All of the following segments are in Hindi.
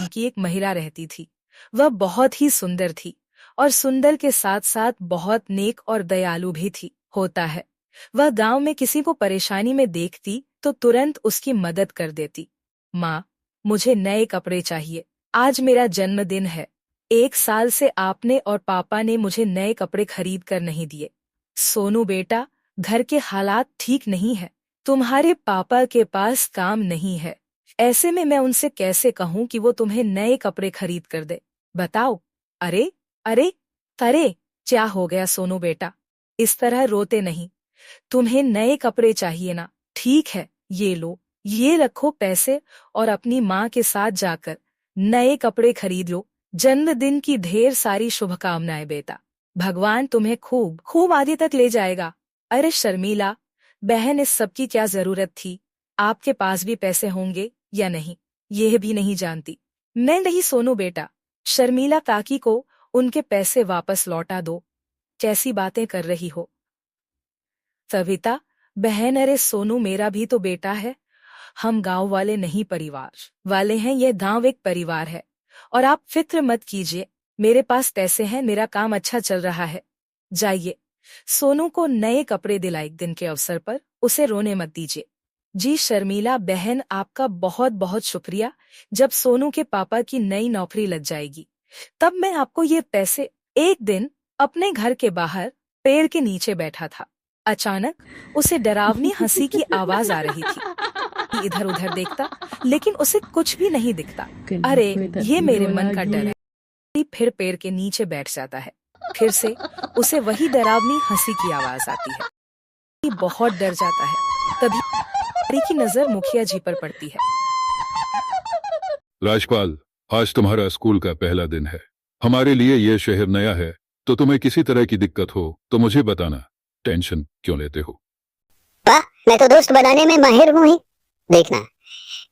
की एक महिला रहती थी। वह बहुत ही सुंदर थी और सुंदर के साथ साथ बहुत नेक और दयालु भी थी। होता है वह गांव में किसी को परेशानी में देखती तो तुरंत उसकी मदद कर देती। माँ, मुझे नए कपड़े चाहिए, आज मेरा जन्मदिन है। 1 साल से आपने और पापा ने मुझे नए कपड़े खरीद कर नहीं दिए। सोनू बेटा, घर के हालात ठीक नहीं है, तुम्हारे पापा के पास काम नहीं है, ऐसे में मैं उनसे कैसे कहूँ कि वो तुम्हें नए कपड़े खरीद कर दे, बताओ। अरे अरे अरे, क्या हो गया सोनू बेटा, इस तरह रोते नहीं। तुम्हें नए कपड़े चाहिए ना, ठीक है, ये लो, ये रखो पैसे और अपनी माँ के साथ जाकर नए कपड़े खरीद लो। जन्मदिन की ढेर सारी शुभकामनाएं बेटा, भगवान तुम्हें खूब खूब आगे तक ले जाएगा। अरे शर्मिला बहन, इस सब की क्या जरूरत थी, आपके पास भी पैसे होंगे या नहीं यह भी नहीं जानती। नहीं सोनू बेटा, शर्मिला काकी को उनके पैसे वापस लौटा दो। कैसी बातें कर रही हो सविता बहन। अरे सोनू मेरा भी तो बेटा है, हम गांव वाले नहीं परिवार वाले हैं, यह गांव एक परिवार है। और आप फिक्र मत कीजिए, मेरे पास पैसे हैं, मेरा काम अच्छा चल रहा है। जाइए, सोनू को नए कपड़े दिलाए दिन के अवसर पर, उसे रोने मत दीजिए। जी शर्मिला बहन, आपका बहुत बहुत शुक्रिया। जब सोनू के पापा की नई नौकरी लग जाएगी तब मैं आपको ये पैसे। एक दिन अपने घर के बाहर पेड़ के नीचे बैठा था, अचानक उसे डरावनी हंसी की आवाज आ रही थी। इधर उधर देखता लेकिन उसे कुछ भी नहीं दिखता। अरे ये मेरे मन का डर है। फिर पेड़ के नीचे बैठ जाता है, फिर से उसे वही डरावनी हंसी की आवाज आती है। बहुत डर जाता है। तभी की नजर मुखिया जी पर पड़ती है। राजपाल, आज तुम्हारा स्कूल का पहला दिन है। हमारे लिए यह शहर नया है, तो तुम्हें किसी तरह की दिक्कत हो तो मुझे बताना, टेंशन क्यों लेते हो। वाह, मैं तो दोस्त बनाने में माहिर हूँ ही। देखना,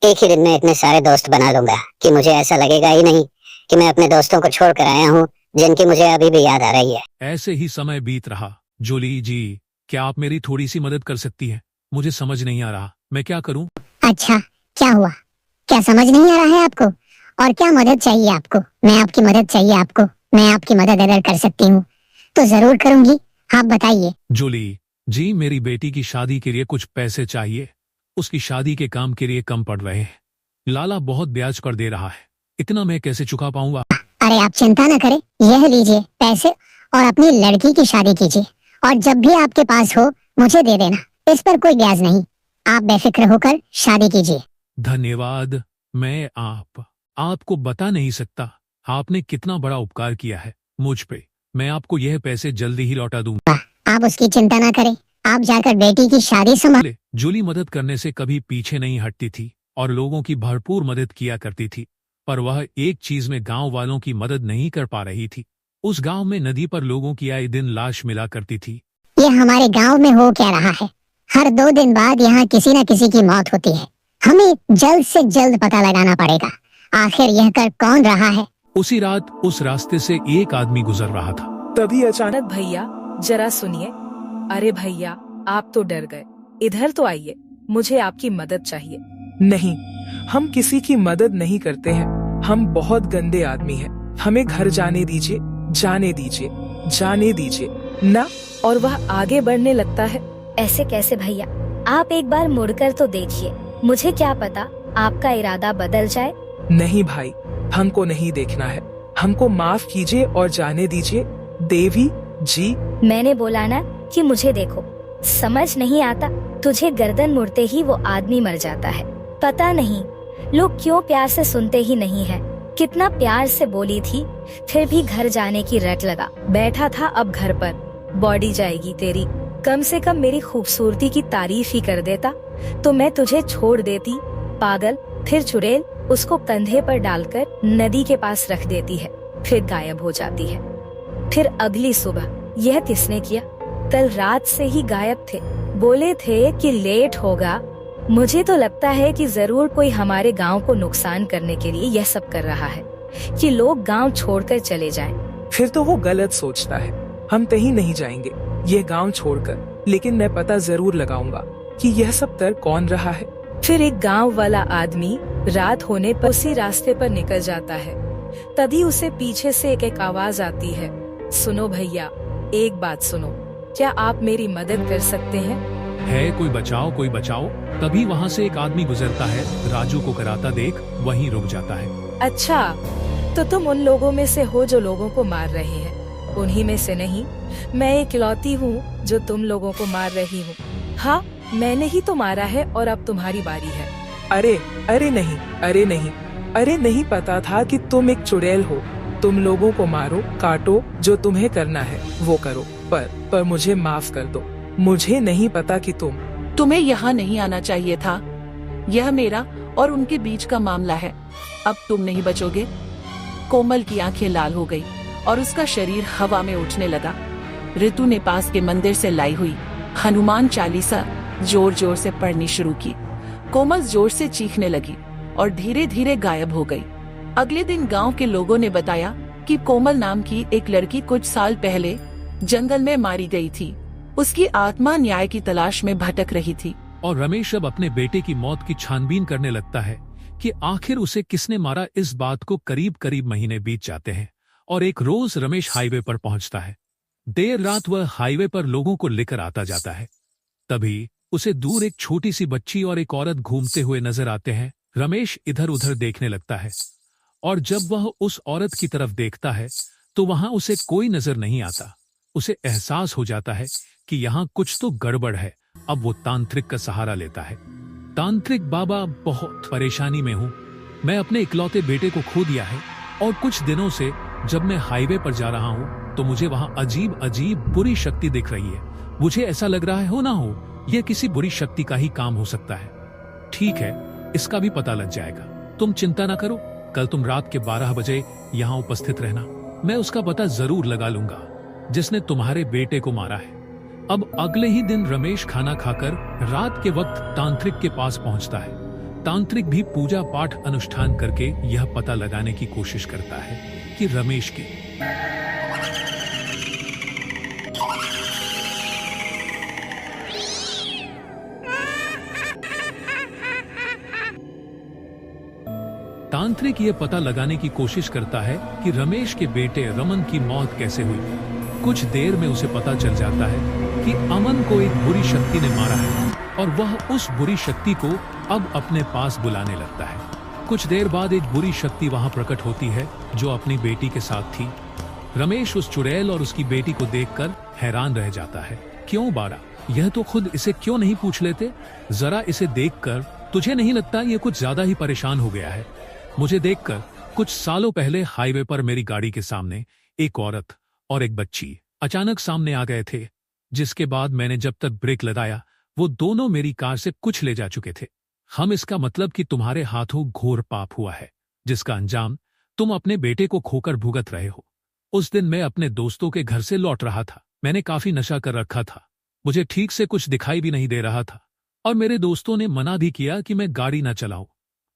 एक ही दिन में इतने सारे दोस्त बना लूंगा कि मुझे ऐसा लगेगा ही नहीं कि मैं अपने दोस्तों को छोड़ कर आया हूँ, जिनकी मुझे अभी भी याद आ रही है। ऐसे ही समय बीत रहा। जूली जी, क्या आप मेरी थोड़ी सी मदद कर सकती हैं? मुझे समझ नहीं आ रहा, मैं क्या करूं? अच्छा, क्या हुआ? क्या समझ नहीं आ रहा है आपको? और क्या मदद चाहिए आपको? मैं आपकी मदद चाहिए आपको? मैं आपकी मदद अगर कर सकती हूँ तो जरूर करूंगी, आप बताइए। जूली जी, मेरी बेटी की शादी के लिए कुछ पैसे चाहिए। उसकी शादी के काम के लिए कम पड़ रहे हैं। लाला बहुत ब्याज पर दे रहा है, इतना मैं कैसे चुका पाऊंगा? अरे आप चिंता न करें, यह लीजिए पैसे और अपनी लड़की की शादी कीजिए, और जब भी आपके पास हो मुझे दे देना, इस पर कोई ब्याज नहीं। आप बेफिक्र होकर शादी कीजिए। धन्यवाद। मैं आपको बता नहीं सकता आपने कितना बड़ा उपकार किया है मुझ पे। मैं आपको यह पैसे जल्दी ही लौटा दूंगा। आप उसकी चिंता ना करें, आप जाकर बेटी की शादी संभाल। जूली मदद करने से कभी पीछे नहीं हटती थी और लोगों की भरपूर मदद किया करती थी, पर वह एक चीज में गांव वालों की मदद नहीं कर पा रही थी। उस गांव में नदी पर लोगों की आए दिन लाश मिला करती थी। ये हमारे गांव में हो क्या रहा है? हर 2 दिन बाद यहाँ किसी न किसी की मौत होती है। हमें जल्द से जल्द पता लगाना पड़ेगा, आखिर यह कर कौन रहा है। उसी रात उस रास्ते से एक आदमी गुजर रहा था। तभी अचानक, भैया जरा सुनिए। अरे भैया, आप तो डर गए, इधर तो आइए, मुझे आपकी मदद चाहिए। नहीं, हम किसी की मदद नहीं करते हैं, हम बहुत गंदे आदमी हैं, हमें घर जाने दीजिए, जाने दीजिए, जाने दीजिए ना। और वह आगे बढ़ने लगता है। ऐसे कैसे भैया, आप एक बार मुड़कर तो देखिए, मुझे क्या पता आपका इरादा बदल जाए। नहीं भाई, हमको नहीं देखना है, हमको माफ कीजिए और जाने दीजिए। देवी जी, मैंने बोला ना कि मुझे देखो, समझ नहीं आता तुझे? गर्दन मुड़ते ही वो आदमी मर जाता है। पता नहीं लोग क्यों प्यार से सुनते ही नहीं है। कितना प्यार से बोली थी, फिर भी घर जाने की रट लगा बैठा था। अब घर पर बॉडी जाएगी तेरी, कम से कम मेरी खूबसूरती की तारीफ ही कर देता तो मैं तुझे छोड़ देती। पागल। फिर चुड़ैल उसको कंधे पर डालकर नदी के पास रख देती है, फिर गायब हो जाती है। फिर अगली सुबह, यह किसने किया? कल रात से ही गायब थे, बोले थे कि लेट होगा। मुझे तो लगता है कि जरूर कोई हमारे गांव को नुकसान करने के लिए यह सब कर रहा है कि लोग गांव छोड़कर चले जाएं। फिर तो वो गलत सोचता है, हम कहीं नहीं जाएंगे ये गांव छोड़कर, लेकिन मैं पता जरूर लगाऊंगा कि यह सब कर कौन रहा है। फिर एक गांव वाला आदमी रात होने पर उसी रास्ते पर निकल जाता है। तभी उसे पीछे से एक आवाज आती है, सुनो भैया, एक बात सुनो, क्या आप मेरी मदद कर सकते हैं? है कोई बचाओ, कोई बचाओ। तभी वहाँ से एक आदमी गुजरता है। राजू को कराता देख वहीं रुक जाता है। अच्छा, तो तुम उन लोगों में से हो जो लोगों को मार रहे हैं? उन्हीं में से नहीं, मैं इकलौती हूँ जो तुम लोगों को मार रही हूँ। हाँ, मैंने ही तो मारा है और अब तुम्हारी बारी है। अरे अरे नहीं, अरे नहीं, अरे नहीं पता था कि तुम एक चुड़ैल हो। तुम लोगों को मारो, काटो, जो तुम्हें करना है वो करो, पर मुझे माफ कर दो। मुझे नहीं पता कि तुम्हें यहाँ नहीं आना चाहिए था। यह मेरा और उनके बीच का मामला है। अब तुम नहीं बचोगे। कोमल की आंखें लाल हो गई और उसका शरीर हवा में उठने लगा। ऋतु ने पास के मंदिर से लाई हुई हनुमान चालीसा जोर जोर से पढ़नी शुरू की। कोमल जोर से चीखने लगी और धीरे धीरे गायब हो गई। अगले दिन गांव के लोगों ने बताया कि कोमल नाम की एक लड़की कुछ साल पहले जंगल में मारी गई थी। उसकी आत्मा न्याय की तलाश में भटक रही थी। और रमेश अब अपने बेटे की मौत की छानबीन करने लगता है कि आखिर उसे किसने मारा। इस बात को करीब करीब महीने बीत जाते हैं और एक रोज रमेश हाईवे पर पहुंचता है। देर रात वह हाईवे पर लोगों को लेकर आता जाता है। तभी उसे दूर एक छोटी सी बच्ची और एक औरत घूमते हुए नजर आते हैं। रमेश इधर उधर देखने लगता है और जब वह उस औरत की तरफ देखता है तो वहां उसे कोई नजर नहीं आता। उसे एहसास हो जाता है कि यहाँ कुछ तो गड़बड़ है। अब वो तांत्रिक का सहारा लेता है। तांत्रिक बाबा, बहुत परेशानी में हूँ। मैं अपने इकलौते बेटे को खो दिया है और कुछ दिनों से जब मैं हाईवे पर जा रहा हूँ तो मुझे वहाँ अजीब अजीब बुरी शक्ति दिख रही है। मुझे ऐसा लग रहा है हो ना हो यह किसी बुरी शक्ति का ही काम हो सकता है। ठीक है, इसका भी पता लग जाएगा। तुम चिंता ना करो, कल तुम रात के 12 बजे यहाँ उपस्थित रहना। मैं उसका पता जरूर लगा लूंगा जिसने तुम्हारे बेटे को मारा है। अब अगले ही दिन रमेश खाना खाकर रात के वक्त तांत्रिक के पास पहुंचता है। तांत्रिक भी पूजा पाठ अनुष्ठान करके यह पता लगाने की कोशिश करता है कि रमेश के तांत्रिक ये पता लगाने की कोशिश करता है कि रमेश के बेटे रमन की मौत कैसे हुई। कुछ देर में उसे पता चल जाता है कि अमन को एक बुरी शक्ति ने मारा है और वह उस बुरी शक्ति को अब अपने पास बुलाने लगता है। कुछ देर बाद एक बुरी शक्ति वहां प्रकट होती है जो अपनी बेटी के साथ थी। रमेश उस चुड़ैल और उसकी बेटी को देखकर हैरान रह जाता है। क्यों बारा, यह तो खुद इसे क्यों नहीं पूछ लेते? जरा इसे देखकर तुझे नहीं लगता ये कुछ ज्यादा ही परेशान हो गया है? मुझे देखकर कुछ सालों पहले हाईवे पर मेरी गाड़ी के सामने एक औरत और एक बच्ची अचानक सामने आ गए थे, जिसके बाद मैंने जब तक ब्रेक लगाया वो दोनों मेरी कार से कुछ ले जा चुके थे। हम इसका मतलब कि तुम्हारे हाथों घोर पाप हुआ है जिसका अंजाम तुम अपने बेटे को खोकर भुगत रहे हो। उस दिन मैं अपने दोस्तों के घर से लौट रहा था। मैंने काफी नशा कर रखा था, मुझे ठीक से कुछ दिखाई भी नहीं दे रहा था और मेरे दोस्तों ने मना भी किया कि मैं गाड़ी न चलाऊं।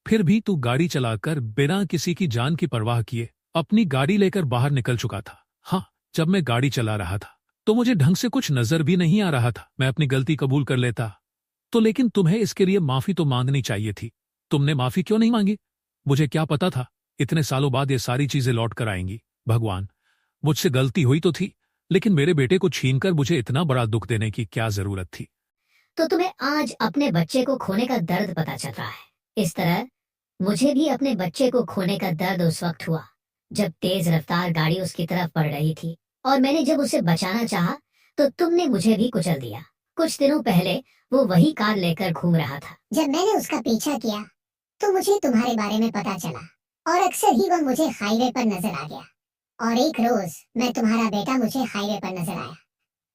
फिर भी तू गाड़ी चलाकर बिना किसी की जान की परवाह किए अपनी गाड़ी लेकर बाहर निकल चुका था। हाँ, जब मैं गाड़ी चला रहा था तो मुझे ढंग से कुछ नजर भी नहीं आ रहा था। मैं अपनी गलती कबूल कर लेता तो, लेकिन तुम्हें इसके लिए माफी तो मांगनी चाहिए थी। तुमने माफी क्यों नहीं मांगी? मुझे क्या पता था इतने सालों बाद ये सारी चीजें लौट कर आएंगी। भगवान, मुझसे गलती हुई तो थी, लेकिन मेरे बेटे को छीनकर मुझे इतना बड़ा दुख देने की क्या जरूरत थी? तो तुम्हें आज अपने बच्चे को खोने का दर्द पता चल रहा है। इस तरह मुझे भी अपने बच्चे को खोने का दर्द उस वक्त हुआ जब तेज रफ्तार गाड़ी उसकी तरफ पड़ रही थी और मैंने जब उसे बचाना चाहा तो तुमने मुझे भी कुचल दिया। कुछ दिनों पहले वो वही कार लेकर घूम रहा था। जब मैंने उसका पीछा किया तो मुझे तुम्हारे बारे में पता चला और अक्सर ही वह मुझे हाईवे पर नजर आ गया। और एक रोज मैं तुम्हारा बेटा मुझे हाईवे पर नजर आया।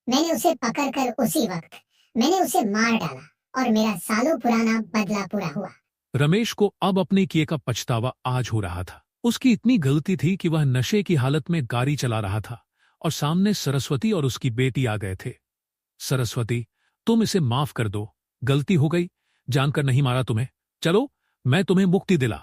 मैंने उसे पकड़कर उसी वक्त मैंने उसे मार डाला और मेरा सालों पुराना बदला पूरा हुआ। रमेश को अब अपने किए का पछतावा आज हो रहा था। उसकी इतनी गलती थी कि वह नशे की हालत में गाड़ी चला रहा था और सामने सरस्वती और उसकी बेटी आ गए थे। सरस्वती, तुम इसे माफ कर दो, गलती हो गई, जानकर नहीं मारा तुम्हें। चलो मैं तुम्हें मुक्ति दिला।